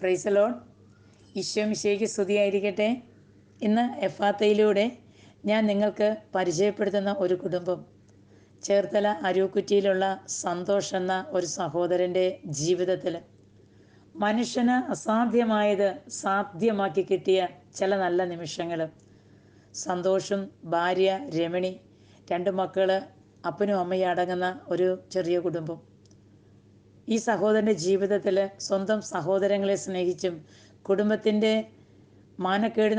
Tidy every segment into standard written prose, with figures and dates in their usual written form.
Praise Lord. Isho മിശിഹായ്ക്ക് സ്തുതിയായിരിക്കട്ടെ. ഇന്ന് എഫാത്തയിലൂടെ ഞാൻ നിങ്ങൾക്ക് പരിചയപ്പെടുത്തുന്ന ഒരു കുടുംബം, ചേർത്തല അരൂക്കുറ്റിയിലുള്ള സന്തോഷ് എന്ന ഒരു സഹോദരൻ്റെ ജീവിതത്തിൽ മനുഷ്യന് അസാധ്യമായത് സാധ്യമാക്കി കിട്ടിയ ചില നല്ല നിമിഷങ്ങൾ. സന്തോഷും ഭാര്യ രമണി, 2 മക്കൾ, അപ്പനും അമ്മയും അടങ്ങുന്ന ഒരു ചെറിയ കുടുംബം. ഈ സഹോദരൻ്റെ ജീവിതത്തിൽ സ്വന്തം സഹോദരങ്ങളെ സ്നേഹിച്ചും കുടുംബത്തിൻ്റെ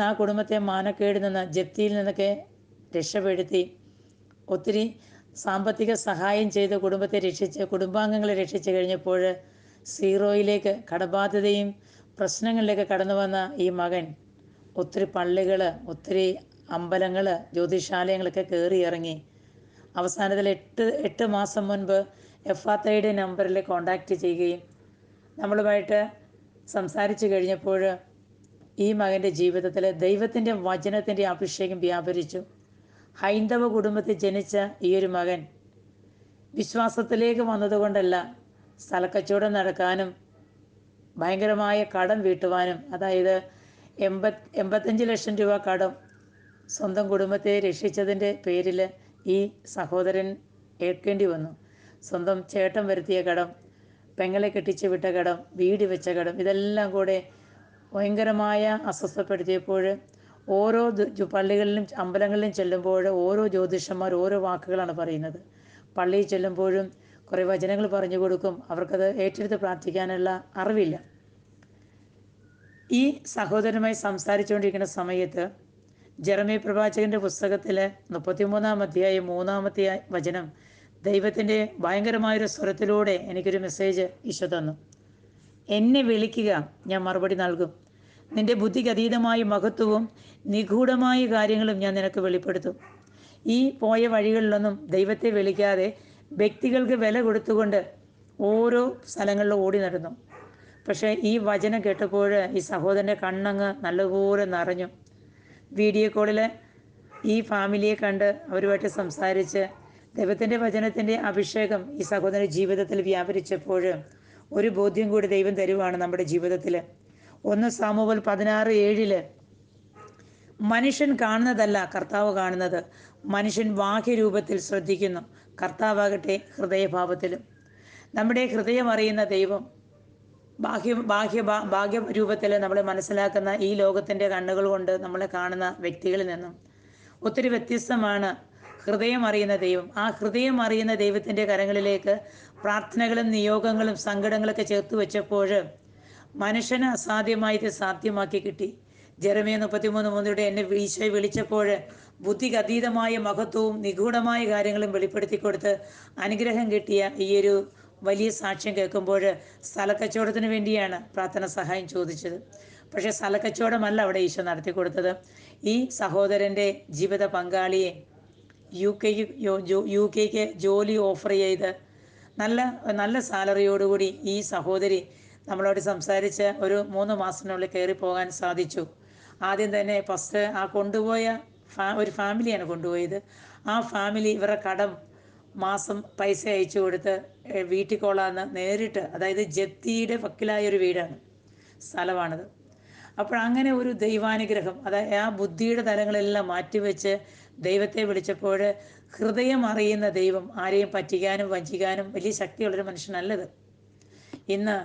ആ കുടുംബത്തെ മാനക്കേടിൽ നിന്ന്, ജപ്തിയിൽ നിന്നൊക്കെ രക്ഷപ്പെടുത്തി ഒത്തിരി സാമ്പത്തിക സഹായം ചെയ്ത് കുടുംബാംഗങ്ങളെ രക്ഷിച്ചു കഴിഞ്ഞപ്പോൾ സീറോയിലേക്ക്, കടബാധ്യതയും പ്രശ്നങ്ങളിലേക്ക് കടന്നു വന്ന ഈ മകൻ ഒത്തിരി പള്ളികൾ, ഒത്തിരി അമ്പലങ്ങൾ, ജ്യോതിഷാലയങ്ങളൊക്കെ കയറി ഇറങ്ങി. അവസാനത്തിൽ 8 മാസം മുൻപ് എഫാത്തയുടെ നമ്പറിൽ കോണ്ടാക്റ്റ് ചെയ്യുകയും നമ്മളുമായിട്ട് സംസാരിച്ചു കഴിഞ്ഞപ്പോൾ ഈ മകൻ്റെ ജീവിതത്തിൽ ദൈവത്തിൻ്റെ വചനത്തിൻ്റെ അഭിഷേകം വ്യാപരിച്ചു. ഹൈന്ദവ കുടുംബത്തിൽ ജനിച്ച ഈ ഒരു മകൻ വിശ്വാസത്തിലേക്ക് വന്നതുകൊണ്ടല്ല, സ്ഥലക്കച്ചവടം നടക്കാനും ഭയങ്കരമായ കടം വീട്ടുവാനും, അതായത് 85 ലക്ഷം രൂപ കടം സ്വന്തം കുടുംബത്തെ രക്ഷിച്ചതിൻ്റെ പേരിൽ ഈ സഹോദരൻ ഏൽക്കേണ്ടി വന്നു. സ്വന്തം ചേട്ടൻ വരുത്തിയ കടം, പെങ്ങളെ കെട്ടിച്ച് വിട്ട കടം, വീട് വെച്ച കടം, ഇതെല്ലാം കൂടെ ഭയങ്കരമായ അസ്വസ്ഥപ്പെടുത്തിയപ്പോൾ ഓരോ പള്ളികളിലും അമ്പലങ്ങളിലും ചെല്ലുമ്പോൾ ഓരോ ജ്യോതിഷന്മാർ ഓരോ വാക്കുകളാണ് പറയുന്നത്. പള്ളിയിൽ ചെല്ലുമ്പോഴും കുറേ വചനങ്ങൾ പറഞ്ഞു കൊടുക്കും, അവർക്കത് ഏറ്റെടുത്ത് പ്രാർത്ഥിക്കാനുള്ള അറിവില്ല. ഈ സഹോദരനുമായി സംസാരിച്ചുകൊണ്ടിരിക്കുന്ന സമയത്ത് ജെറമ്യാ പ്രവാചകൻ്റെ പുസ്തകത്തിൽ 33-ാം അധ്യായം 3-ാമത്തെ വചനം, ദൈവത്തിൻ്റെ ഭയങ്കരമായൊരു സ്വരത്തിലൂടെ എനിക്കൊരു മെസ്സേജ് ഈശോ തന്നു. എന്നെ വിളിക്കുക, ഞാൻ മറുപടി നൽകും. നിന്റെ ബുദ്ധിക്ക് അതീതമായ മഹത്വവും നിഗൂഢമായ കാര്യങ്ങളും ഞാൻ നിനക്ക് വെളിപ്പെടുത്തും. ഈ പോയ വഴികളിലൊന്നും ദൈവത്തെ വിളിക്കാതെ വ്യക്തികൾക്ക് വില കൊടുത്തുകൊണ്ട് ഓരോ സ്ഥലങ്ങളിലും ഓടി നടന്നു. പക്ഷേ ഈ വചനം കേട്ടപ്പോൾ ഈ സഹോദരൻ്റെ കണ്ണങ്ങ് നല്ലപോലെ നിറഞ്ഞു. വീഡിയോ കോളിൽ ഈ ഫാമിലിയെ കണ്ട് അവരുമായിട്ട് സംസാരിച്ച് ദൈവത്തിൻ്റെ വചനത്തിൻ്റെ അഭിഷേകം ഈ സഹോദരൻ്റെ ജീവിതത്തിൽ വ്യാപരിച്ചപ്പോൾ ഒരു ബോധ്യം കൂടി ദൈവം തരുവാണ് നമ്മുടെ ജീവിതത്തിൽ. 1 സാമുവേൽ 16:7 മനുഷ്യൻ കാണുന്നതല്ല കർത്താവ് കാണുന്നത്, മനുഷ്യൻ ബാഹ്യരൂപത്തിൽ ശ്രദ്ധിക്കുന്നു, കർത്താവാകട്ടെ ഹൃദയഭാവത്തിലും. നമ്മുടെ ഹൃദയം അറിയുന്ന ദൈവം ഭാഗ്യരൂപത്തിൽ നമ്മളെ മനസ്സിലാക്കുന്ന ഈ ലോകത്തിൻ്റെ കണ്ണുകൾ കൊണ്ട് നമ്മളെ കാണുന്ന വ്യക്തികളിൽ നിന്നും ഒത്തിരി വ്യത്യസ്തമാണ് ഹൃദയം അറിയുന്ന ദൈവം. ആ ഹൃദയം അറിയുന്ന ദൈവത്തിൻ്റെ കരങ്ങളിലേക്ക് പ്രാർത്ഥനകളും നിയോഗങ്ങളും സങ്കടങ്ങളൊക്കെ ചേർത്ത് വെച്ചപ്പോൾ മനുഷ്യന് അസാധ്യമായത് സാധ്യമാക്കി കിട്ടി. ജെറമ്യാ 33:3 എന്നെ ഈശോയെ വിളിച്ചപ്പോൾ ബുദ്ധിക്ക് അതീതമായ മഹത്വവും നിഗൂഢമായ കാര്യങ്ങളും വെളിപ്പെടുത്തി കൊടുത്ത് അനുഗ്രഹം കിട്ടിയ ഈ ഒരു വലിയ സാക്ഷ്യം കേൾക്കുമ്പോൾ സ്ഥലക്കച്ചവടത്തിന് വേണ്ടിയാണ് പ്രാർത്ഥന സഹായം ചോദിച്ചത്. പക്ഷേ സ്ഥലക്കച്ചവടമല്ല അവിടെ ഈശോ നടത്തി കൊടുത്തത്. ഈ സഹോദരൻ്റെ ജീവിത പങ്കാളിയെ യു കെക്ക് ജോലി ഓഫർ ചെയ്ത് നല്ല സാലറിയോടുകൂടി ഈ സഹോദരി നമ്മളോട് സംസാരിച്ച് ഒരു 3 മാസത്തിനുള്ളിൽ കയറി പോകാൻ സാധിച്ചു. ആദ്യം തന്നെ ഫസ്റ്റ് ആ കൊണ്ടുപോയ ഒരു ഫാമിലിയാണ് കൊണ്ടുപോയത്. ആ ഫാമിലി ഇവരുടെ കടം മാസം പൈസ അയച്ചു കൊടുത്ത് വീട്ടിൽ കൊള്ളാന്ന് നേരിട്ട്, അതായത് ജപ്തിയുടെ വക്കിലായൊരു വീടാണ്, സ്ഥലമാണത്. അപ്പോൾ അങ്ങനെ ഒരു ദൈവാനുഗ്രഹം, അതായത് ആ ബുദ്ധിയുടെ തലങ്ങളെല്ലാം മാറ്റിവെച്ച് ദൈവത്തെ വിളിച്ചപ്പോൾ ഹൃദയം അറിയുന്ന ദൈവം ആരെയും പറ്റിക്കാനും വഞ്ചിക്കാനും വലിയ ശക്തിയുള്ളൊരു മനുഷ്യനല്ലത്. ഇന്ന്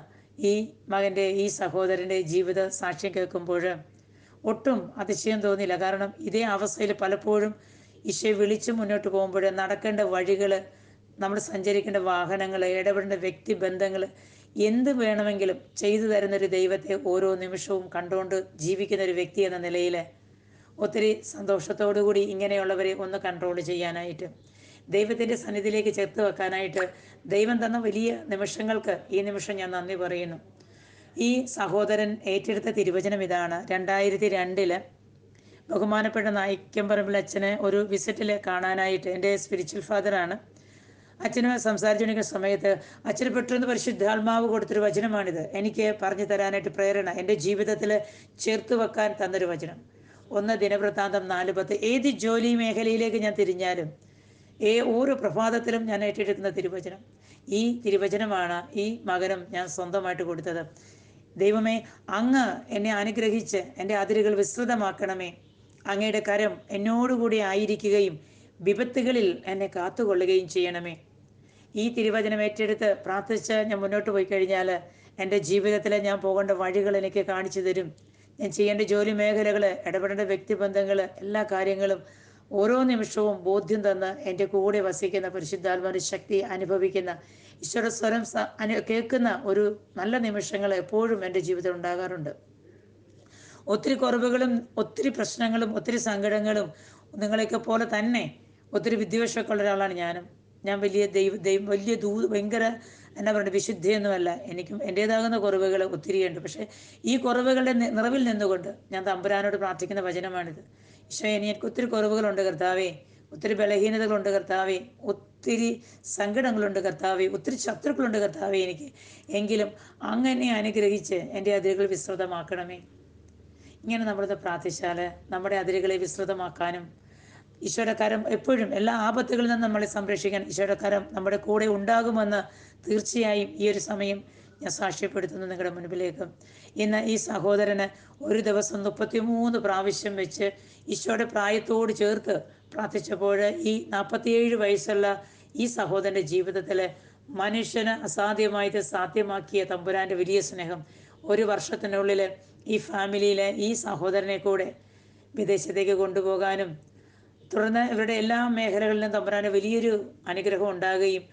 ഈ മകൻ്റെ, ഈ സഹോദരൻ്റെ ജീവിത സാക്ഷ്യം കേൾക്കുമ്പോൾ ഒട്ടും അതിശയം തോന്നിയില്ല. കാരണം ഇതേ അവസ്ഥയിൽ പലപ്പോഴും ഈശോയെ വിളിച്ച് മുന്നോട്ട് പോകുമ്പോൾ നടക്കേണ്ട വഴികൾ, നമ്മൾ സഞ്ചരിക്കേണ്ട വാഹനങ്ങൾ, ഇടപെടേണ്ട വ്യക്തിബന്ധങ്ങൾ, എന്ത് വേണമെങ്കിലും ചെയ്തു തരുന്നൊരു ദൈവത്തെ ഓരോ നിമിഷവും കണ്ടുകൊണ്ട് ജീവിക്കുന്ന ഒരു വ്യക്തി എന്ന നിലയിൽ ഒത്തിരി സന്തോഷത്തോടുകൂടി ഇങ്ങനെയുള്ളവരെ ഒന്ന് കൺട്രോൾ ചെയ്യാനായിട്ട്, ദൈവത്തിൻ്റെ സന്നിധിയിലേക്ക് ചേർത്ത് വെക്കാനായിട്ട് ദൈവം തന്ന വലിയ നിമിഷങ്ങൾക്ക് ഈ നിമിഷം ഞാൻ നന്ദി പറയുന്നു. ഈ സഹോദരൻ ഏറ്റെടുത്ത തിരുവചനം ഇതാണ്. 2002 ബഹുമാനപ്പെട്ട നായിക്കമ്പറമ്പിൽ അച്ഛനെ ഒരു വിസിറ്റിൽ കാണാനായിട്ട്, എൻ്റെ സ്പിരിച്വൽ ഫാദറാണ്, അച്ഛനുമായി സംസാരിച്ചുകൊണ്ടിരിക്കുന്ന സമയത്ത് അച്ഛന് പെട്ടെന്ന് പരിശുദ്ധാത്മാവ് കൊടുത്തൊരു വചനമാണിത് എനിക്ക് പറഞ്ഞു തരാനായിട്ട് പ്രേരണ, എൻ്റെ ജീവിതത്തിൽ ചേർത്ത് വെക്കാൻ തന്നൊരു വചനം. 1 ദിനവൃത്താന്തം 4:10. ഏത് ജോലി മേഖലയിലേക്ക് ഞാൻ തിരിഞ്ഞാലും ഓരോ പ്രഭാതത്തിലും ഞാൻ ഏറ്റെടുക്കുന്ന തിരുവചനം. ഈ തിരുവചനമാണ് ഈ മകനും ഞാൻ സ്വന്തമായിട്ട് കൊടുത്തത്. ദൈവമേ, അങ്ങ് എന്നെ അനുഗ്രഹിച്ച് എൻ്റെ അതിരുകൾ വിസ്തൃതമാക്കണമേ. അങ്ങയുടെ കരം എന്നോടുകൂടി ആയിരിക്കുകയും വിപത്തുകളിൽ എന്നെ കാത്തുകൊള്ളുകയും ചെയ്യണമേ. ഈ തിരുവചനം ഏറ്റെടുത്ത് പ്രാർത്ഥിച്ച് ഞാൻ മുന്നോട്ട് പോയി കഴിഞ്ഞാൽ എൻ്റെ ജീവിതത്തിൽ ഞാൻ പോകേണ്ട വഴികൾ എനിക്ക് കാണിച്ചു തരും. ഞാൻ ചെയ്യേണ്ട ജോലി മേഖലകൾ, ഇടപെടേണ്ട വ്യക്തിബന്ധങ്ങൾ, എല്ലാ കാര്യങ്ങളും ഓരോ നിമിഷവും ബോധ്യം തന്ന് എൻ്റെ കൂടെ വസിക്കുന്ന പരിശുദ്ധാത്മാവിൻ്റെ ശക്തി അനുഭവിക്കുന്ന ഈശ്വര സ്വരം കേൾക്കുന്ന ഒരു നല്ല നിമിഷങ്ങൾ എപ്പോഴും എൻ്റെ ജീവിതത്തിൽ ഉണ്ടാകാറുണ്ട്. ഒത്തിരി കുറവുകളും ഒത്തിരി പ്രശ്നങ്ങളും ഒത്തിരി സങ്കടങ്ങളും നിങ്ങളെയൊക്കെ പോലെ തന്നെ ഒത്തിരി വിദ്വേഷമൊക്കെ ഉള്ള ഒരാളാണ് ഞാനും. ഞാൻ വലിയ വലിയ ഭയങ്കര എന്നാ പറയുക വിശുദ്ധിയൊന്നുമല്ല. എനിക്കും എൻ്റേതാകുന്ന കുറവുകൾ ഒത്തിരിയുണ്ട്. പക്ഷേ ഈ കുറവുകളുടെ നിറവിൽ നിന്നുകൊണ്ട് ഞാൻ തമ്പുരാനോട് പ്രാർത്ഥിക്കുന്ന വചനമാണിത്. ഈശോ, എനിക്ക് ഒത്തിരി കുറവുകളുണ്ട് കർത്താവേ, ഒത്തിരി ബലഹീനതകളുണ്ട് കർത്താവേ, ഒത്തിരി സങ്കടങ്ങളുണ്ട് കർത്താവേ, ഒത്തിരി ശത്രുക്കളുണ്ട് കർത്താവേ എനിക്ക്. എങ്കിലും അങ്ങനെ അനുഗ്രഹിച്ച് എൻ്റെ അതിരുകൾ വിസ്തൃതമാക്കണമേ. ഇങ്ങനെ നമ്മളിത് പ്രാർത്ഥിച്ചാൽ നമ്മുടെ അതിരുകളെ വിസ്തൃതമാക്കാനും ഈശോയുടെ എപ്പോഴും എല്ലാ ആപത്തുകളിൽ നിന്നും നമ്മളെ സംരക്ഷിക്കാൻ ഈശോയുടെ നമ്മുടെ കൂടെ ഉണ്ടാകുമെന്ന് തീർച്ചയായും ഈ ഒരു സമയം ഞാൻ സാക്ഷ്യപ്പെടുത്തുന്നു നിങ്ങളുടെ മുൻപിലേക്ക്. ഇന്ന് ഈ സഹോദരന് ഒരു ദിവസം 33 പ്രാവശ്യം വെച്ച് ഈശോയുടെ പ്രായത്തോട് ചേർത്ത് പ്രാർത്ഥിച്ചപ്പോൾ ഈ 47 വയസ്സുള്ള ഈ സഹോദരൻ്റെ ജീവിതത്തിൽ മനുഷ്യന് അസാധ്യമായത് സാധ്യമാക്കിയ തമ്പുരാൻ്റെ വലിയ സ്നേഹം, ഒരു വർഷത്തിനുള്ളിൽ ഈ ഫാമിലിയിലെ ഈ സഹോദരനെ കൂടെ വിദേശത്തേക്ക് കൊണ്ടുപോകാനും തുടർന്ന് ഇവരുടെ എല്ലാ മേഖലകളിലും തമ്പുരാന് വലിയൊരു അനുഗ്രഹം ഉണ്ടാകുകയും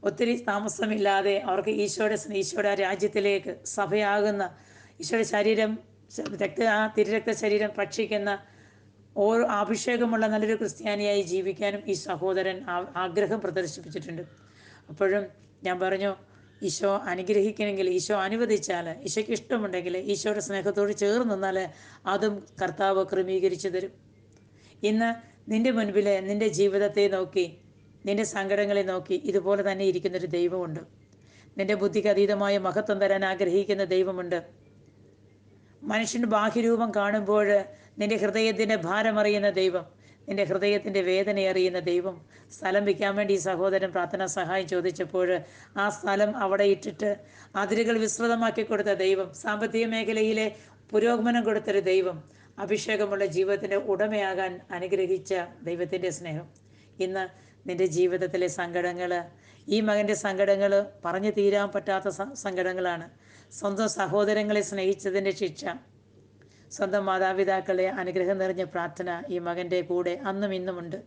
ഒത്തിരി താമസമില്ലാതെ അവർക്ക് ഈശോയുടെ രാജ്യത്തിലേക്ക് സഭയാകുന്ന ഈശോയുടെ ശരീരം തിരുരക്ത ശരീരം ഭക്ഷിക്കുന്ന ഓരോ അഭിഷേകമുള്ള നല്ലൊരു ക്രിസ്ത്യാനിയായി ജീവിക്കാനും ഈ സഹോദരൻ ആഗ്രഹം പ്രദർശിപ്പിച്ചിട്ടുണ്ട്. അപ്പോഴും ഞാൻ പറഞ്ഞു, ഈശോ അനുഗ്രഹിക്കണമെങ്കിൽ, ഈശോ അനുവദിച്ചാൽ, ഈശോയ്ക്ക് ഇഷ്ടമുണ്ടെങ്കിൽ, ഈശോയുടെ സ്നേഹത്തോട് ചേർന്ന് നിന്നാൽ അതും കർത്താവ് ക്രമീകരിച്ചു തരും. ഇന്ന് നിന്റെ മുൻപിൽ നിന്റെ ജീവിതത്തെ നോക്കി, നിന്റെ സങ്കടങ്ങളെ നോക്കി ഇതുപോലെ തന്നെ ഇരിക്കുന്നൊരു ദൈവമുണ്ട്. നിന്റെ ബുദ്ധിക്ക് അതീതമായ മഹത്വം തരാൻ ആഗ്രഹിക്കുന്ന ദൈവമുണ്ട്. മനുഷ്യൻ്റെ ബാഹ്യരൂപം കാണുമ്പോൾ നിന്റെ ഹൃദയത്തിൻ്റെ ഭാരമറിയുന്ന ദൈവം, നിന്റെ ഹൃദയത്തിൻ്റെ വേദന അറിയുന്ന ദൈവം. സ്ഥലം വിൽക്കാൻ വേണ്ടി ഈ സഹോദരൻ പ്രാർത്ഥനാ സഹായം ചോദിച്ചപ്പോൾ ആ സ്ഥലം അവിടെ ഇട്ടിട്ട് അതിരുകൾ വിസ്തൃതമാക്കി കൊടുത്ത ദൈവം, സാമ്പത്തിക മേഖലയിലെ പുരോഗമനം കൊടുത്തൊരു ദൈവം, അഭിഷേകമുള്ള ജീവിതത്തിൻ്റെ ഉടമയാകാൻ അനുഗ്രഹിച്ച ദൈവത്തിൻ്റെ സ്നേഹം. ഇന്ന് നിന്റെ ജീവിതത്തിലെ സങ്കടങ്ങൾ, ഈ മകൻ്റെ സങ്കടങ്ങൾ പറഞ്ഞു തീരാൻ പറ്റാത്ത സങ്കടങ്ങളാണ്. സ്വന്തം സഹോദരങ്ങളെ സ്നേഹിച്ചതിൻ്റെ ശിക്ഷ, സ്വന്തം മാതാപിതാക്കളെ അനുഗ്രഹം നിറഞ്ഞ പ്രാർത്ഥന ഈ മകൻ്റെ കൂടെ അന്നും ഇന്നുമുണ്ട്.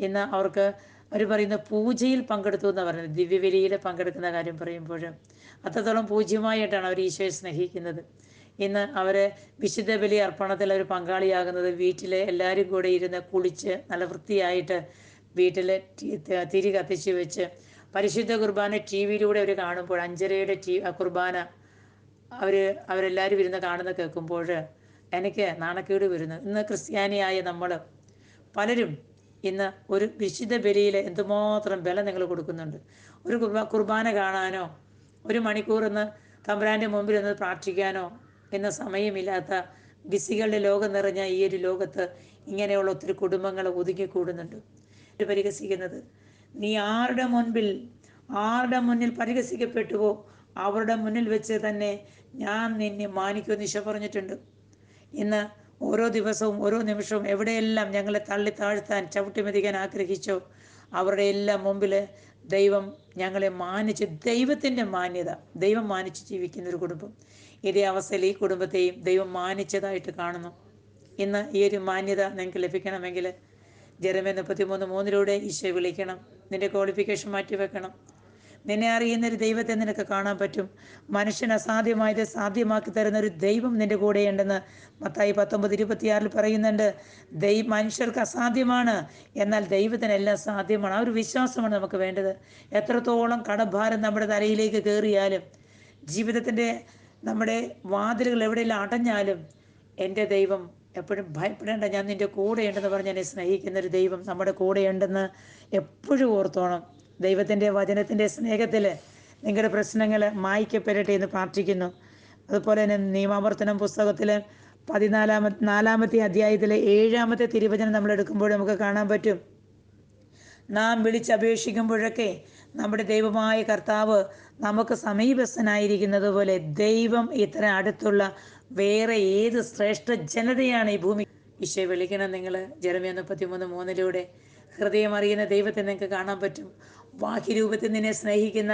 ഇന്ന് അവർക്ക് അവർ പറയുന്ന പൂജയിൽ പങ്കെടുത്തു എന്ന് പറയുന്നത്, ദിവ്യബലിയിൽ പങ്കെടുക്കുന്ന കാര്യം പറയുമ്പോൾ അത്രത്തോളം പൂജ്യമായിട്ടാണ് അവർ ഈശോയെ സ്നേഹിക്കുന്നത്. ഇന്ന് അവർ വിശുദ്ധ ബലി അർപ്പണത്തിൽ അവർ പങ്കാളിയാകുന്നത് വീട്ടിലെ എല്ലാവരും കൂടെ ഇരുന്ന് കുളിച്ച് നല്ല വൃത്തിയായിട്ട് വീട്ടിൽ തിരി കത്തിച്ച് വെച്ച് പരിശുദ്ധ കുർബാന ടി വിയിലൂടെ അവർ കാണുമ്പോൾ, 5:30-യുടെ കുർബാന അവരെല്ലാവരും ഇരുന്ന് കാണുന്ന കേൾക്കുമ്പോൾ എനിക്ക് നാണക്കേട് വരുന്നു. ഇന്ന് ക്രിസ്ത്യാനിയായ നമ്മൾ പലരും ഇന്ന് ഒരു വിശുദ്ധ ബലിയിൽ എന്തുമാത്രം ബലം നിങ്ങൾ കൊടുക്കുന്നുണ്ട്. ഒരു കുർബാന കാണാനോ ഒരു മണിക്കൂർ ഇന്ന് തമ്പുരാൻ്റെ മുമ്പിൽ നിന്ന് പ്രാർത്ഥിക്കാനോ എന്ന സമയമില്ലാത്ത ബിസികളുടെ ലോകം നിറഞ്ഞ ഈ ഒരു ലോകത്ത് ഇങ്ങനെയുള്ള ഒത്തിരി കുടുംബങ്ങൾ ഒതുങ്ങിക്കൂടുന്നുണ്ട്. പരിഹസിക്കുന്നത്, നീ ആരുടെ മുന്നിൽ പരിഹസിക്കപ്പെട്ടുവോ അവരുടെ മുന്നിൽ വെച്ച് തന്നെ ഞാൻ നിന്നെ മാനിക്കുമെന്ന് ഈശോ പറഞ്ഞിട്ടുണ്ട്. ഇന്ന് ഓരോ ദിവസവും ഓരോ നിമിഷവും എവിടെയെല്ലാം ഞങ്ങളെ തള്ളി താഴ്ത്താൻ ചവിട്ടി മെതിക്കാൻ ആഗ്രഹിച്ചോ അവരുടെ എല്ലാം മുമ്പിൽ ദൈവം ഞങ്ങളെ മാനിച്ച്, ദൈവത്തിൻ്റെ മാന്യത, ദൈവം മാനിച്ച് ജീവിക്കുന്ന ഒരു കുടുംബം. ഇതേ അവസ്ഥയിൽ ഈ കുടുംബത്തെയും ദൈവം മാനിച്ചതായിട്ട് കാണുന്നു. ഇന്ന് ഈ ഒരു മാന്യത നിങ്ങൾക്ക് ലഭിക്കണമെങ്കിൽ ജെറമ്യ 33:3 ഈശോ വിളിക്കണം. നിന്റെ ക്വാളിഫിക്കേഷൻ മാറ്റിവെക്കണം. നിന്നെ അറിയുന്നൊരു ദൈവത്തെ നിനക്ക് കാണാൻ പറ്റും. മനുഷ്യന് അസാധ്യമായത് സാധ്യമാക്കി തരുന്ന ഒരു ദൈവം നിന്റെ കൂടെയുണ്ടെന്ന് മത്തായി 19:26 പറയുന്നുണ്ട്. മനുഷ്യർക്ക് അസാധ്യമാണ്, എന്നാൽ ദൈവത്തിനെല്ലാം സാധ്യമാണ്. ആ ഒരു വിശ്വാസമാണ് നമുക്ക് വേണ്ടത്. എത്രത്തോളം കടഭാരം നമ്മുടെ തലയിലേക്ക് കയറിയാലും, ജീവിതത്തിൻ്റെ നമ്മുടെ വാതിലുകൾ എവിടെയെല്ലാം അടഞ്ഞാലും, എൻ്റെ ദൈവം എപ്പോഴും ഭയപ്പെടേണ്ട, ഞാൻ നിൻ്റെ കൂടെയുണ്ടെന്ന് പറഞ്ഞ് എന്നെ സ്നേഹിക്കുന്നൊരു ദൈവം നമ്മുടെ കൂടെയുണ്ടെന്ന് എപ്പോഴും ഓർത്തോണം. ദൈവത്തിൻ്റെ വചനത്തിൻ്റെ സ്നേഹത്തിൽ നിങ്ങളുടെ പ്രശ്നങ്ങൾ മായ്ക്കപ്പെടട്ടെ എന്ന് പ്രാർത്ഥിക്കുന്നു. അതുപോലെ തന്നെ നിയമാവർത്തനം പുസ്തകത്തിൽ 4-ാമത്തെ അധ്യായത്തിലെ 7-ാമത്തെ തിരുവചനം നമ്മൾ എടുക്കുമ്പോൾ നമുക്ക് കാണാൻ പറ്റും, നാം വിളിച്ചപേക്ഷിക്കുമ്പോഴൊക്കെ നമ്മുടെ ദൈവമായ കർത്താവ് നമുക്ക് സമീപസ്ഥനായിരിക്കുന്നത് പോലെ ദൈവം ഇത്ര അടുത്തുള്ള വേറെ ഏത് ശ്രേഷ്ഠ ജനതയാണ് ഈ ഭൂമി. ഈശോയെ വിളിക്കണം നിങ്ങൾ. ജെറമ്യ 33:3 ഹൃദയം അറിയുന്ന ദൈവത്തെ നിങ്ങൾക്ക് കാണാൻ പറ്റും. ബാഹ്യരൂപത്തിൽ നിന്നെ സ്നേഹിക്കുന്ന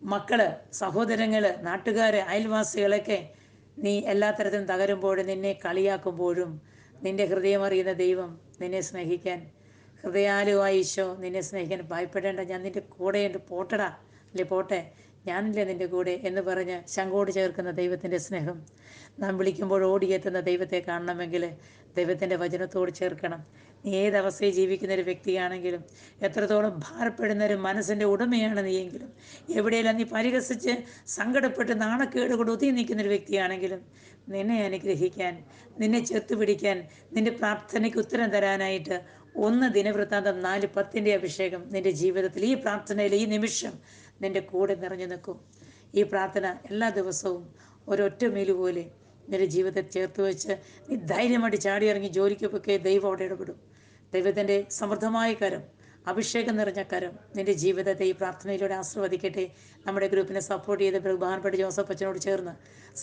മക്കള്, സഹോദരങ്ങള്, നാട്ടുകാര്, അയൽവാസികളൊക്കെ നീ എല്ലാ തരത്തിലും തകരുമ്പോഴും നിന്നെ കളിയാക്കുമ്പോഴും നിന്റെ ഹൃദയം അറിയുന്ന ദൈവം നിന്നെ സ്നേഹിക്കാൻ, ഹൃദയാലുവായ ഈശോ നിന്നെ സ്നേഹിക്കാൻ ഭയപ്പെടേണ്ട, ഞാൻ നിന്റെ കൂടെയുണ്ട്, പോട്ടടാ അല്ലേ പോട്ടെ, ഞാനില്ലേ നിന്റെ കൂടെ എന്ന് പറഞ്ഞ് ശങ്കോട് ചേർക്കുന്ന ദൈവത്തിൻ്റെ സ്നേഹം. നാം വിളിക്കുമ്പോൾ ഓടിയെത്തുന്ന ദൈവത്തെ കാണണമെങ്കിൽ ദൈവത്തിൻ്റെ വചനത്തോട് ചേർക്കണം. നീ ഏതവസ്ഥയിൽ ജീവിക്കുന്ന ഒരു വ്യക്തിയാണെങ്കിലും, എത്രത്തോളം ഭാരപ്പെടുന്ന ഒരു മനസ്സിൻ്റെ ഉടമയാണ് നീയെങ്കിലും, എവിടെയെല്ലാം നീ പരിഹസിച്ച് സങ്കടപ്പെട്ട് നാണക്കേട് കൊണ്ട് ഒതുങ്ങി നിൽക്കുന്ന ഒരു വ്യക്തിയാണെങ്കിലും, നിന്നെ അനുഗ്രഹിക്കാൻ, നിന്നെ ചേർത്ത് പിടിക്കാൻ, നിന്റെ പ്രാർത്ഥനയ്ക്ക് ഉത്തരം തരാനായിട്ട് 1 ദിനവൃത്താന്തം 4:10 അഭിഷേകം നിന്റെ ജീവിതത്തിൽ ഈ പ്രാർത്ഥനയിൽ ഈ നിമിഷം നിന്റെ കൂടെ നിറഞ്ഞു നിൽക്കും. ഈ പ്രാർത്ഥന എല്ലാ ദിവസവും ഒരൊറ്റ മീല് പോലെ നിന്റെ ജീവിതത്തെ ചേർത്ത് വെച്ച് നീ ധൈര്യമായിട്ട് ചാടിയിറങ്ങി ജോലിക്ക് പോയി ദൈവം അവിടെ ഇടപെടും. ദൈവത്തിൻ്റെ സമൃദ്ധമായ കരം, അഭിഷേകം നിറഞ്ഞ കരം നിന്റെ ജീവിതത്തെ ഈ പ്രാർത്ഥനയിലൂടെ ആശീർവദിക്കട്ടെ. നമ്മുടെ ഗ്രൂപ്പിനെ സപ്പോർട്ട് ചെയ്ത ബഹുമാനപ്പെട്ട ജോസഫ് അച്ഛനോട് ചേർന്ന്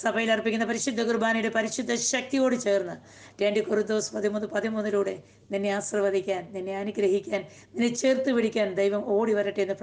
സഭയിൽ അർപ്പിക്കുന്ന പരിശുദ്ധ കുർബാനയുടെ പരിശുദ്ധ ശക്തിയോട് ചേർന്ന് 2 കൊരിന്തോസ് 13:13 നിന്നെ ആശീർവദിക്കാൻ, നിന്നെ അനുഗ്രഹിക്കാൻ, നിന്നെ ചേർത്ത് പിടിക്കാൻ ദൈവം ഓടി വരട്ടെ എന്ന്